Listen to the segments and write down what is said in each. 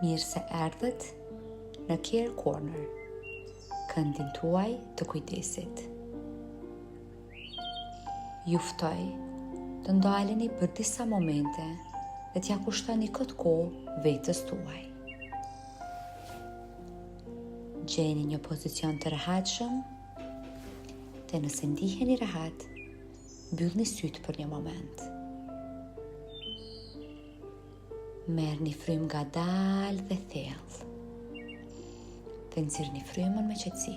Mirë se erdhët në Care Corner, këndin tuaj të kujdesit. Juftoj të ndaleni për disa momente dhe t'ja kushtoni këtë kohë vetës tuaj. Gjeni një pozicion të rehatshëm dhe nëse ndiheni rehat, mbyllni sytë për një moment. Merrni frymë ngadalë dhe thellë dhe nxirrni frymën me qetësi.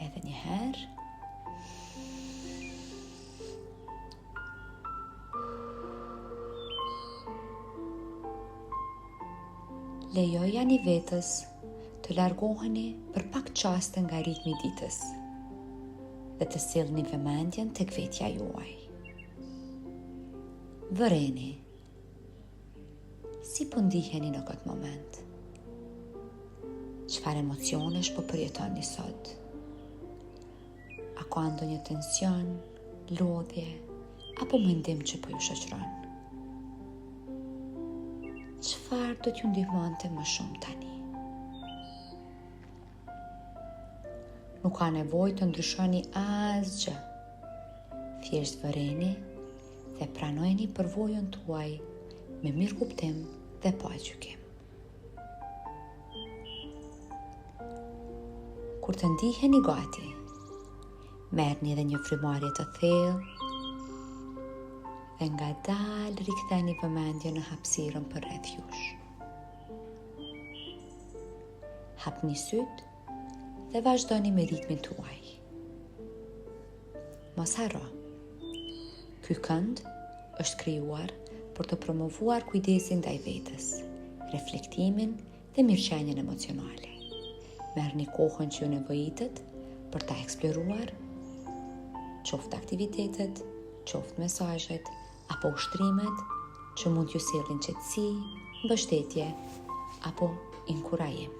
Edhe një herë. Lejojani vetës të largoheni për pak qaste nga ritmi i ditës dhe të sjellni vëmendjen tek vetja juaj. Vëreni. Si po ndiheni në këtë moment? Çfarë emocionesh po përjetoni sot? A ka ndonjë tension, lodhje apo mendim që po ju shoqëron? Çfarë do t'ju ndihmonte më shumë tani? Nuk ka nevojë të ndryshoni asgjë. Thjesht vëreni dhe pranojeni përvojën tuaj me mirëkuptim dhe pa gjykim. Kur të ndiheni gati, merrni edhe një frymarrje të thellë dhe ngadalë riktheni vëmendjen në hapësirën përreth jush. Hapni syt dhe vazhdoni me ritmin tuaj. Mos harro. Ky kënd është krijuar për të promovuar kujdesin ndaj vetes, reflektimin dhe mirëqenien emocionale. Merrni kohën që ju nevojitet për ta eksploruar, qoftë aktivitetet, qoftë mesazhet apo ushtrimet që mund t'ju sjellin qetësi, mbështetje apo inkurajim.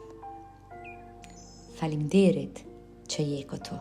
Faleminderit që je këtu.